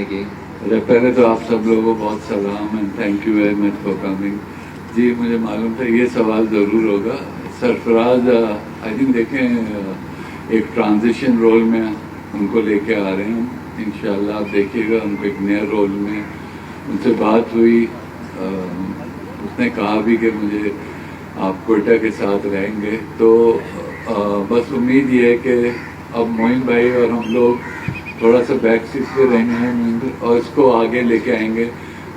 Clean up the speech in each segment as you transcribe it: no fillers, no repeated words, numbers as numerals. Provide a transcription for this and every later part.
کی. پہلے تو آپ سب لوگوں کو بہت سلام and thank you very much for coming. جی مجھے معلوم تھا یہ سوال ضرور ہوگا. سرفراز آئی تھنک دیکھیں ایک ٹرانزیشن رول میں ان کو لے کے آ رہے ہیں. انشاءاللہ آپ دیکھیے گا ان کو ایک نئے رول میں. ان سے بات ہوئی, اس نے کہا بھی کہ مجھے آپ کوئٹہ کے ساتھ رہیں گے, تو بس امید یہ ہے کہ اب معین بھائی اور ہم لوگ تھوڑا سا بیک سیٹ پہ رہیں گے اور اس کو آگے لے کے آئیں گے.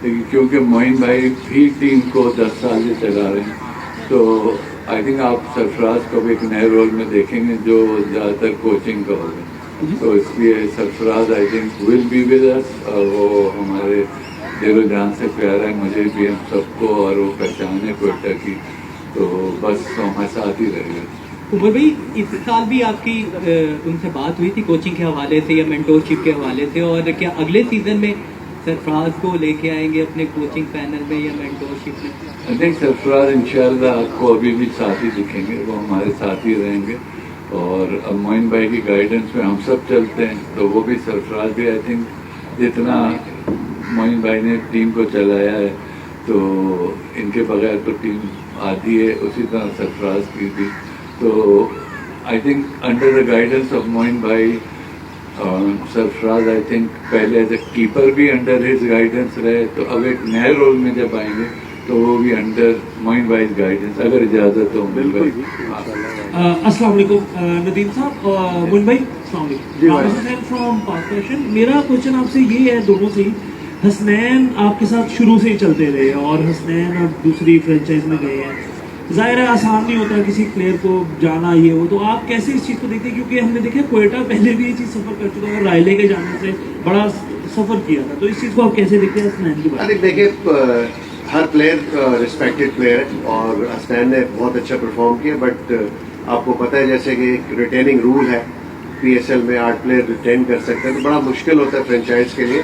لیکن کیونکہ معین بھائی بھی ٹیم کو 10 سال سے چلا رہے ہیں, تو آئی تھنک آپ سرفراز کو بھی ایک نئے رول میں دیکھیں گے جو زیادہ تر کوچنگ کا ہوگا. تو اس لیے Sarfaraz I think will be with us. وہ ہمارے دل و جان سے پیارا ہے, مجھے بھی, ہم سب کو, اور وہ پہچان ہے کوئٹہ کی, تو بس ہمارے ساتھ ہی رہے گا. عمر بھائی اس سال بھی آپ کی ان سے بات ہوئی تھی کوچنگ کے حوالے سے یا مینٹورشپ کے حوالے سے, اور کیا اگلے سیزن میں سرفراز کو لے کے آئیں گے اپنے کوچنگ پینل میں یا مینٹورشپ میں؟ آئی تھنک سرفراز انشاءاللہ آپ کو ابھی بھی ساتھ ہی دکھیں گے, وہ ہمارے ساتھ ہی رہیں گے. اور اب معین بھائی کی گائیڈنس میں ہم سب چلتے ہیں, تو وہ بھی سرفراز بھی آئی تھنک جتنا معین بھائی نے ٹیم کو چلایا ہے تو ان کے بغیر تو ٹیم آتی ہے, اسی طرح سرفراز کی بھی. تو I think under the guidance of Moin بھائی سرفراز آئی تھنک پہلے ایز اے کیپر بھی انڈر ہز گائیڈنس رہے, تو اب ایک نئے رول میں جب آئیں گے تو وہ بھی انڈر معین بھائی گائیڈنس, اگر اجازت ہو. بالکل. السلام علیکم ندیم صاحب. معین بھائی السلام علیکم. فرام پاک فیشن. میرا کوشچن آپ سے یہ ہے, دونوں سے ہی. حسنین آپ کے ساتھ شروع سے ہی چلتے رہے اور حسنین اب دوسری فرینچائز میں گئے ہیں. ظاہر ہے آسان نہیں ہوتا کسی پلیئر کو جانا یہ ہو, تو آپ کیسے اس چیز کو دیکھتے ہیں؟ کیونکہ ہم نے دیکھا کوئٹہ پہلے بھی یہ چیز سفر کر چکا ہے, رائلے کے جانے سے بڑا سفر کیا تھا, تو اس چیز کو آپ کیسے دیکھتے ہیں حسنین کی بات؟ دیکھیے ہر پلیئر ریسپیکٹڈ پلیئر ہے اور حسنین نے بہت اچھا پرفارم کیا, بٹ آپ کو پتہ ہے جیسے کہ ایک ریٹیننگ رول ہے پی ایس ایل میں 8 پلیئر ریٹین کر سکتے ہیں, تو بڑا مشکل ہوتا ہے فرینچائز کے لیے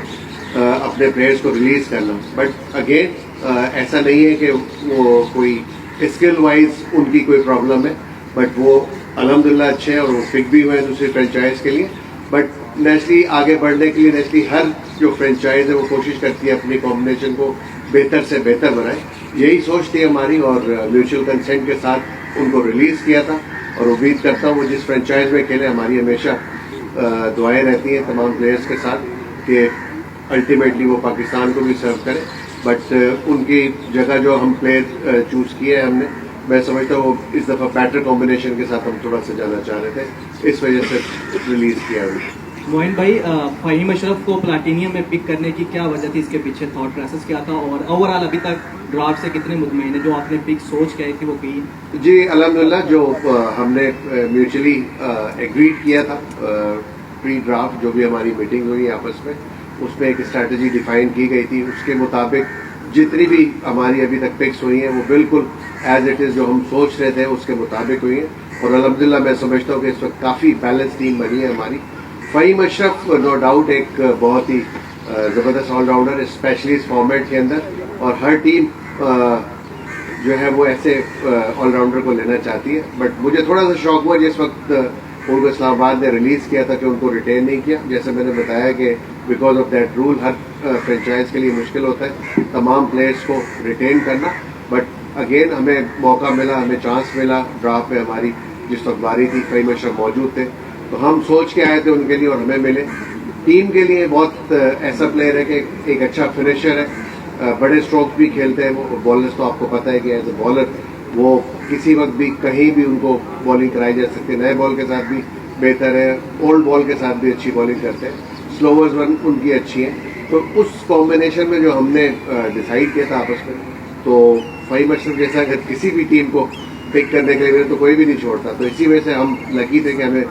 اپنے پلیئرز کو ریلیز کرنا. بٹ اگین ایسا نہیں ہے کہ وہ کوئی اسکل وائز ان کی کوئی پرابلم ہے, بٹ وہ الحمدللہ اچھے ہیں اور وہ پک بھی ہوئے ہیں دوسری فرینچائز کے لیے. بٹ نیچرلی آگے بڑھنے کے لیے نیچرلی ہر جو فرینچائز ہے وہ کوشش کرتی ہے اپنی کمبینیشن کو بہتر سے بہتر بنائے. یہی سوچ تھی ہماری, اور میوچل کنسینٹ کے ساتھ ان کو ریلیز کیا تھا, اور امید کرتا ہوں وہ جس فرینچائز میں کھیلے, ہماری ہمیشہ دعائیں رہتی ہیں تمام پلیئرز کے ساتھ کہ الٹیمیٹلی وہ پاکستان کو بھی سرو کرے. بٹ ان کی جگہ جو ہم پلیئر چوز کیے ہیں ہم نے, میں سمجھتا ہوں وہ اس دفعہ بیٹر کمبینیشن کے ساتھ ہم تھوڑا سا جانا چاہ رہے تھے, اس وجہ سے ریلیز کیا ہے. معین بھائی فہیم اشرف کو پلاٹینیم میں پک کرنے کی کیا وجہ تھی, اس کے پیچھے تھاٹ پروسیس کیا تھا, اور اوور آل ابھی تک ڈرافٹ سے کتنے مطمئن ہیں جو آپ نے پک سوچ گئے تھی وہ کی؟ جی الحمدللہ جو ہم نے میوچلی ایگریڈ کیا تھا پری ڈرافٹ, جو بھی ہماری میٹنگ ہوئی آپس میں, اس میں ایک اسٹریٹجی ڈیفائن کی گئی تھی. اس کے مطابق جتنی بھی ہماری ابھی تک پکس ہوئی ہیں وہ بالکل ایز اٹ از جو ہم سوچ رہے تھے اس کے مطابق ہوئی ہیں, اور الحمدللہ میں سمجھتا ہوں کہ اس وقت کافی بیلنس ٹیم بنی ہے ہماری. فہیم اشرف نو ڈاؤٹ ایک بہت ہی زبردست آل راؤنڈر اسپیشلی اس فارمیٹ کے اندر, اور ہر ٹیم جو ہے وہ ایسے آل راؤنڈر کو لینا چاہتی ہے. بٹ مجھے تھوڑا سا شوق ہوا جس وقت ان کو اسلام آباد نے ریلیز کیا تھا کہ ان کو ریٹین نہیں کیا. جیسے میں نے بتایا کہ بیکاز آف دیٹ رول ہر فرینچائز کے لیے مشکل ہوتا ہے تمام پلیئرس کو ریٹین کرنا. بٹ اگین ہمیں موقع ملا, ہمیں چانس ملا ڈرافٹ میں, ہماری جس وقت باری تھی فہیم اشرف موجود تھے, تو ہم سوچ کے آئے تھے ان کے لیے اور ہمیں ملے. ٹیم کے لیے بہت ایسا پلیئر ہے کہ ایک اچھا فنیشر ہے, بڑے اسٹروک بھی کھیلتے ہیں وہ. بالرز تو آپ کو پتہ ہے کہ ایز اے بالر وہ کسی وقت بھی کہیں بھی ان کو بالنگ کرائی جا سکتی ہے. نئے بال کے ساتھ بھی بہتر ہے, اولڈ بال کے ساتھ بھی اچھی بالنگ کرتے ہیں, سلوورز ان کی اچھی ہیں. تو اس کمبینیشن میں جو ہم نے ڈیسائیڈ کیا تھا آپس میں, تو فہیم اشرف جیسا اگر کسی بھی ٹیم کو پک کرنے کے لیے تو کوئی بھی نہیں چھوڑتا, تو اسی وجہ سے ہم لکی تھے کہ ہمیں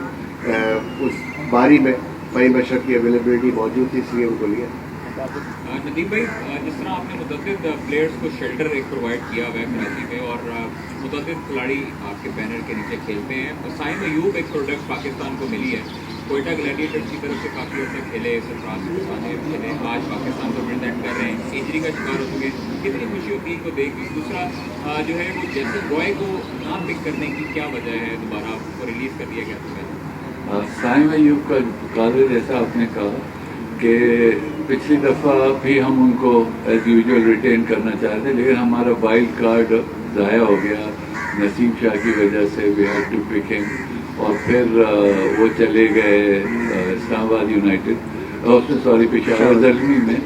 اس باری میں فہیم اشرف کی اویلیبلٹی موجود تھی, اس لیے ان کو لیا. ندیم بھائی جس طرح آپ نے متعدد پلیئرس کو شیلٹر ایک پرووائڈ کیا ہوا ہے کراچی میں, اور متعدد کھلاڑی آپ کے بینر کے نیچے کھیلتے ہیں, سائم ایوب ایک پروڈکٹ پاکستان کو ملی ہے, کوئٹہ گلیڈیٹرز کی طرف سے کافی عرصے کھیلے, سرفراز کے سامنے کھیلے, آج پاکستان کو ریپرزینٹ کر رہے ہیں, انجری کا شکار ہو چکے, کتنی خوشی ہوتی ہے کو دیکھ کے. دوسرا جو ہے وہ جیسن رائے کو نہ پک کرنے کی کیا وجہ ہے, دوبارہ آپ کو ریلیز کر دیا گیا تھا؟ سائم ایوب کا قادر جیسا آپ نے کہا کہ पिछली दफ़ा भी हम उनको एज यूजुअल रिटेन करना चाहते थे, लेकिन हमारा वाइल्ड कार्ड ज़ाया हो गया नसीम शाह की वजह से। We had to pick him और फिर वो चले गए इस्लामाबाद यूनाइटेड, उसमें सॉरी पेशावर ज़ल्मी में।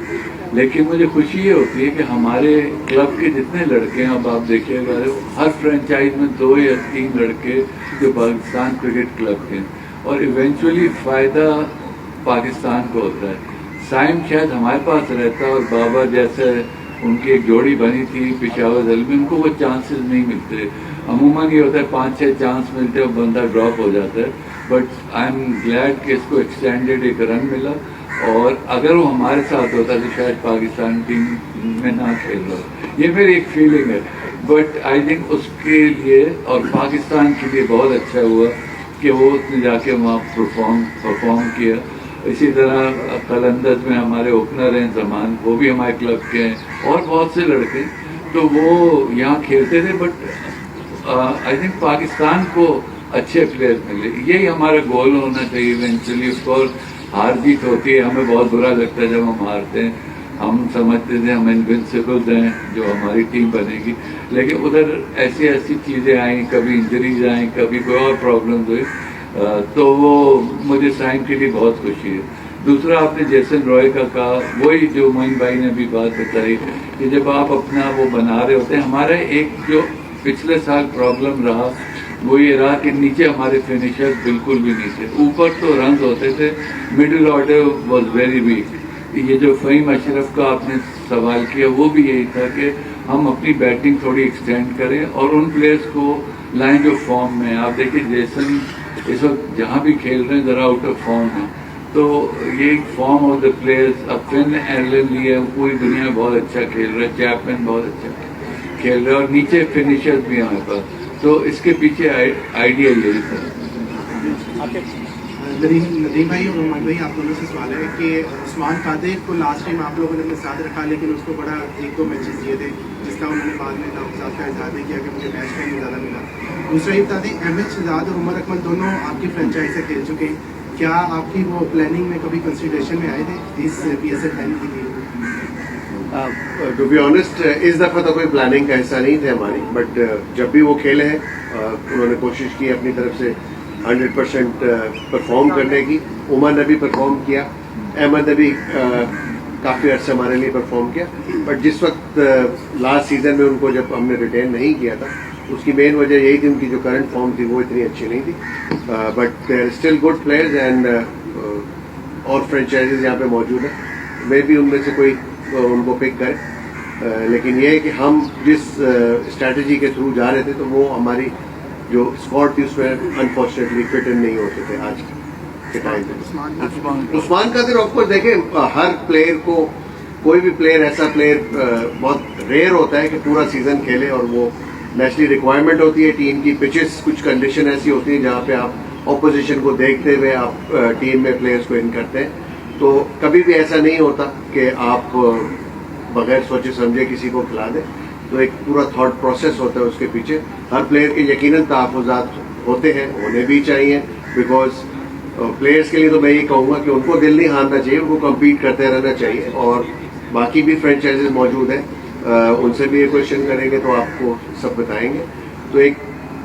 लेकिन मुझे खुशी ये होती है कि हमारे क्लब के जितने लड़के हैं, अब आप देखिएगा हर फ्रेंचाइज में 2 या 3 लड़के जो पाकिस्तान क्रिकेट क्लब के हैं, और इवेंचुअली फ़ायदा पाकिस्तान को होता है। साइम शायद हमारे पास रहता और बाबा जैसे उनकी एक जोड़ी बनी थी पेशावर ज़ल्मी, उनको वो चांसेस नहीं मिलते। अमूमन ये होता है 5-6 चांस मिलते हैं और बंदा ड्रॉप हो जाता है। बट आई एम ग्लैड कि इसको एक्सटेंडेड एक रन मिला, और अगर वो हमारे साथ होता तो शायद पाकिस्तान टीम में ना खेल रहा। ये मेरी एक फीलिंग है, बट आई थिंक उसके लिए और पाकिस्तान के लिए बहुत अच्छा हुआ कि वो उसने जाके वहाँ परफॉर्म किया। इसी तरह कलंदज में हमारे ओपनर हैं जमान, वो भी हमारे क्लब के हैं, और बहुत से लड़के, तो वो यहाँ खेलते थे। बट आई थिंक पाकिस्तान को अच्छे प्लेयर मिले, यही हमारा गोल होना चाहिए इवेंचुअली। ऑफकोर्स हार जीत होती है, हमें बहुत बुरा लगता है जब हम हारते हैं, हम समझते थे हम इनविंसिबल्स हैं, जो हमारी टीम बनेगी। लेकिन उधर ऐसी ऐसी चीज़ें आई, कभी इंजरीज आई, कभी कोई और प्रॉब्लम हुई, तो वो मुझे साइन के लिए बहुत खुशी है। दूसरा आपने जेसन रॉय का कहा, वही जो मोइन भाई ने भी बात बताई कि जब आप अपना वो बना रहे होते हैं, हमारा एक जो पिछले साल प्रॉब्लम रहा वो ये रहा कि नीचे हमारे फिनिशर्स बिल्कुल भी नहीं थे। ऊपर तो रन होते थे, middle order was very weak. ये जो फ़हीम अशरफ का आपने सवाल किया, वो भी यही था कि हम अपनी बैटिंग थोड़ी एक्सटेंड करें और उन प्लेयर्स को लाएं जो फॉर्म में। आप देखिए जेसन इस वक्त जहाँ भी खेल रहे हैं ज़रा आउट ऑफ फॉर्म है, तो ये फॉर्म ऑफ द प्लेयर्स। अब फिन एलन लिए पूरी दुनिया में बहुत अच्छा खेल रहे हैं, चैपमैन बहुत अच्छा खेल रहे हैं, और नीचे फिनिशर्स भी हमारे पास, तो इसके पीछे आइडिया यही था। नदीम भाई और उमर भाई, आप दोनों से सवाल है कि उस्मान कादिर को लास्ट टाइम आप लोगों ने अपने साथ रखा, लेकिन उसको बड़ा 1-2 मैचेस दिए थे, जिसका उन्होंने बाद में नामजाद का इजहार भी किया कि मुझे मैच टाइम ज़्यादा मिला। दूसरा ये बता दें, अहमद शहजाद और उमर अकमल दोनों आपकी फ्रेंचाइज से खेल चुके हैं, क्या आपकी वो प्लानिंग में कभी कंसिडरेशन में आए थे इस PSL टाइम के लिए? टू बी ऑनेस्ट, इस दफ़ा तो कोई प्लानिंग का हिस्सा नहीं थे हमारी, बट जब भी वो खेले हैं उन्होंने कोशिश की अपनी तरफ से 100% परफॉर्म करने की। उमर ने भी परफॉर्म किया, अहमद ने भी काफ़ी अर्से हमारे लिए परफॉर्म किया। बट जिस वक्त लास्ट सीजन में उनको जब हमने रिटेन नहीं किया था, उसकी मेन वजह यही थी उनकी जो करंट फॉर्म थी वो इतनी अच्छी नहीं थी। But they are still good players and और फ्रेंचाइजीज यहाँ पे मौजूद है, मे भी उनमें से कोई उनको पिक करे। लेकिन ये है कि हम जिस स्ट्रैटेजी के थ्रू जा रहे थे, तो वो हमारी जो स्क्वाड थी उसमें अनफॉर्चुनेटली फिट इन नहीं होते थे आज के टाइम पे। उस्मान कादिर ऑफकोर्स देखें, हर प्लेयर को, कोई भी प्लेयर ऐसा प्लेयर बहुत रेयर होता है कि पूरा सीजन खेले, और वो नेशनली रिक्वायरमेंट होती है टीम की। पिचेस कुछ कंडीशन ऐसी होती है जहाँ पे आप ऑपोजिशन को देखते हुए आप टीम में प्लेयर्स को इन करते हैं, तो कभी भी ऐसा नहीं होता कि आप बगैर सोचे समझे किसी को खिला दें। तो एक पूरा थॉट प्रोसेस होता है उसके पीछे। हर प्लेयर के यकीनन तहफ़्फ़ुज़ात होते हैं, होने भी चाहिए, बिकॉज प्लेयर्स के लिए तो मैं ये कहूँगा कि उनको दिल नहीं हारना चाहिए, उनको कम्पीट करते रहना चाहिए। और बाकी भी फ्रेंचाइजेज मौजूद हैं, उनसे भी ये क्वेश्चन करेंगे तो आपको सब बताएंगे। तो एक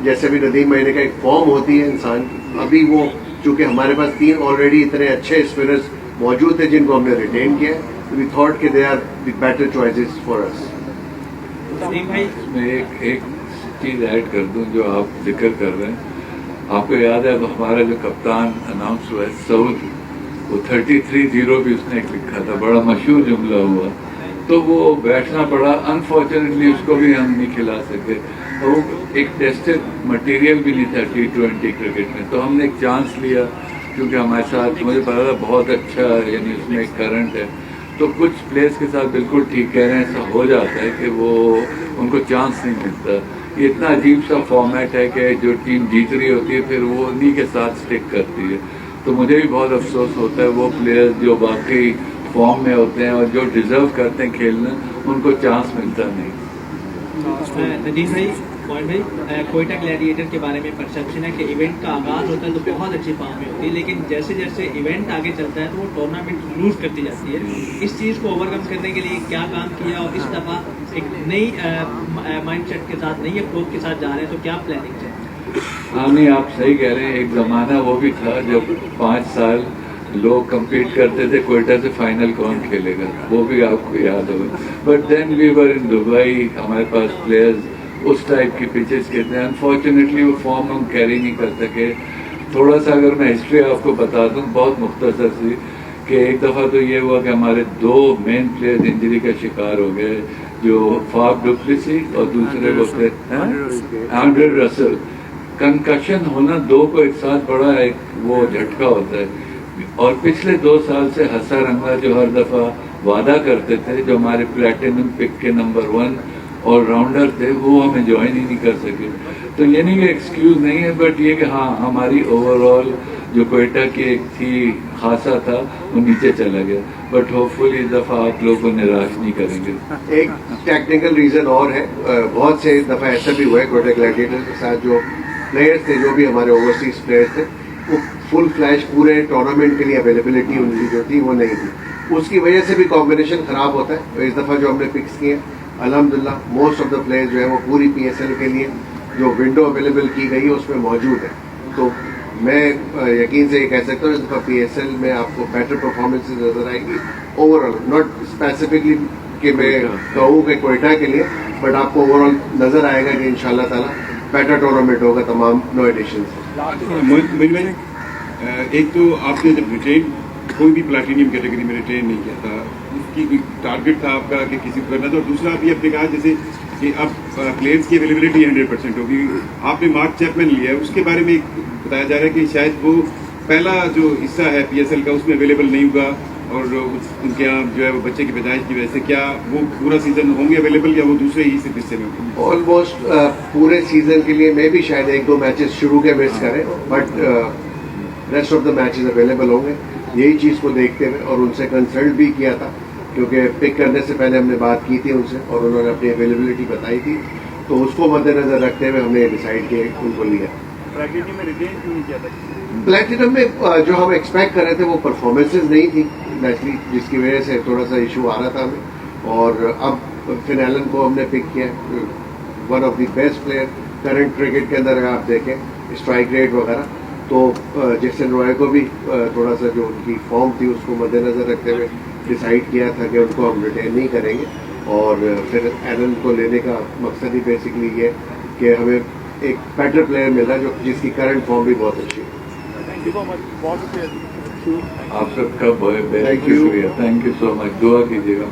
जैसे भी नदीम भाई ने कहा, एक फॉर्म होती है इंसान की। अभी वो चूँकि हमारे पास 3 ऑलरेडी इतने अच्छे स्पिनर्स मौजूद थे जिनको हमने रिटेन किया, वी थॉट कि they are the better choices for us. मैं एक चीज़ ऐड कर दूं जो आप जिक्र कर रहे हैं। आपको याद है, अब हमारा जो कप्तान अनाउंस हुआ है सऊद, वो 33-0 भी उसने एक लिखा था, बड़ा मशहूर जुमला हुआ, तो वो बैठना पड़ा। अनफॉर्चुनेटली उसको भी हम नहीं खिला सके, तो वो एक टेस्टेड मटेरियल भी नहीं था T20 क्रिकेट में। तो हमने एक चांस लिया, क्योंकि हमारे साथ मुझे पता था बहुत अच्छा, यानी उसमें एक करंट है। तो कुछ प्लेयर्स के साथ बिल्कुल ठीक कह रहे हैं, ऐसा हो जाता है कि वो उनको चांस नहीं मिलता। ये इतना अजीब सा फॉर्मेट है कि जो टीम जीत रही होती है फिर वो उन्हीं के साथ स्टिक करती है। तो मुझे भी बहुत अफसोस होता है, वो प्लेयर्स जो वाकई फॉर्म में होते हैं और जो डिजर्व करते हैं खेलना, उनको चांस मिलता नहीं। नदीम भाई, मोइन भाई, कोयटा ग्लैडिएटर के बारे में परसेप्शन है कि इवेंट का आगाज़ होता है तो बहुत अच्छी फॉर्म में होती है, लेकिन जैसे जैसे इवेंट आगे चलता है तो वो टूर्नामेंट लूज करती जाती है। इस चीज़ को ओवरकम करने के लिए क्या काम किया, और इस दफ़ा एक नई माइंडसेट के साथ, नई अप्रोच के साथ जा रहे हैं, तो क्या प्लानिंग है? हाँ नहीं, आप सही कह रहे हैं। एक ज़माना वो भी था जब 5 साल लोग compete करते थे कोयटा से फाइनल कौन खेलेगा, वो भी आपको याद होगा। But then we were in Dubai, हमारे पास प्लेयर्स उस टाइप की पिचेस के थे। अनफॉर्चुनेटली वो फॉर्म हम कैरी नहीं कर सके। थोड़ा सा अगर मैं हिस्ट्री आपको बता दूं बहुत मुख्तसर सी, कि एक दफ़ा तो ये हुआ कि हमारे 2 मेन प्लेयर्स इंजरी का शिकार हो गए, जो फाफ डुप्लेसी और दूसरे वो थे एंड्रे रसल। कंकशन होना 2 को एक साथ बड़ा एक वो झटका होता है। और पिछले 2 साल से हसा रंगा जो हर दफ़ा वादा करते थे, जो हमारे प्लेटिनम पिक के नंबर 1 ऑलराउंडर थे, वो हमें ज्वाइन ही नहीं कर सके। तो ये नहीं कि एक्सक्यूज नहीं है, बट ये कि हाँ हमारी ओवरऑल जो कोयटा की एक थी खासा था वो नीचे चला गया। बट होपफुली इस दफ़ा आप लोग को निराश नहीं करेंगे। एक टेक्निकल रीजन और है, बहुत से दफ़ा ऐसा भी हुआ है कोयटा ग्लैडिएटर के साथ, जो प्लेयर्स थे, जो भी हमारे ओवरसीज प्लेयर्स थे, वो फुल फ्लैश पूरे टूर्नामेंट के लिए अवेलेबिलिटी उनकी जो थी वो नहीं थी। उसकी वजह से भी कॉम्बिनेशन खराब होता है। तो इस दफ़ा जो हमने फिक्स किए, अल्हम्दुलिल्लाह मोस्ट ऑफ द प्लेयर्स जो है वो पूरी PSL के लिए जो विंडो अवेलेबल की गई है उसमें मौजूद है। तो मैं यकीन से ये कह सकता हूँ इस दफ़ा PSL में आपको बेटर परफॉर्मेंसेज नजर आएंगी ओवरऑल, नॉट स्पेसिफिकली कि मैं कहूँ कि कोयटा के लिए, बट आपको ओवरऑल नजर आएगा कि इंशाल्लाह ताला बेटर टूर्नामेंट होगा तमाम 9 एडिशन से। एक तो आपने जब रिटेन कोई भी प्लैटिनियम कैटेगरी में रिटेन नहीं किया था, उसकी टारगेट था आपका कि किसी को करना था। और दूसरा अभी आपने कहा जैसे कि अब प्लेयर्स की अवेलेबिलिटी 100% होगी। आपने मार्क चैपमैन लिया है, उसके बारे में बताया जा रहा है कि शायद वो पहला जो हिस्सा है PSL का उसमें अवेलेबल नहीं होगा, और उनके यहाँ जो है वो बच्चे की पैदाइश की वजह से क्या वो पूरा सीजन होंगे अवेलेबल, या वो दूसरे ही हिस्से में होंगे? ऑलमोस्ट पूरे सीजन के लिए मे भी शायद 1-2 मैचेस शुरू के मिस करें, but rest of the matches available होंगे। यही चीज़ को देखते हुए, और उनसे कंसल्ट भी किया था, क्योंकि पिक करने से पहले हमने बात की थी उनसे और उन्होंने अपनी अवेलेबिलिटी बताई थी, तो उसको मद्देनजर रखते हुए हमने डिसाइड किया उनको लिया। प्लैटिनियम में रिटेन क्यों नहीं किया था? प्लैटिनम में जो हम एक्सपेक्ट कर रहे थे वो परफॉर्मेंसेज नहीं थी नेचुरली, जिसकी वजह से थोड़ा सा इशू आ रहा था हमें। और अब फिन एलन को हमने पिक किया, one of the best player current cricket के अंदर। आप देखें स्ट्राइक रेट वगैरह, तो जैसन रॉय को भी थोड़ा सा जो उनकी फॉर्म थी उसको मद्देनजर रखते हुए डिसाइड किया था कि उनको हम रिटेन नहीं करेंगे। और फिर एलन को लेने का मकसद ही बेसिकली ये कि हमें एक बेटर प्लेयर मिल रहा है जो जिसकी करंट फॉर्म भी बहुत अच्छी है। आप सबका बहुत बहुत शुक्रिया। Thank you so much. दुआ कीजिएगा।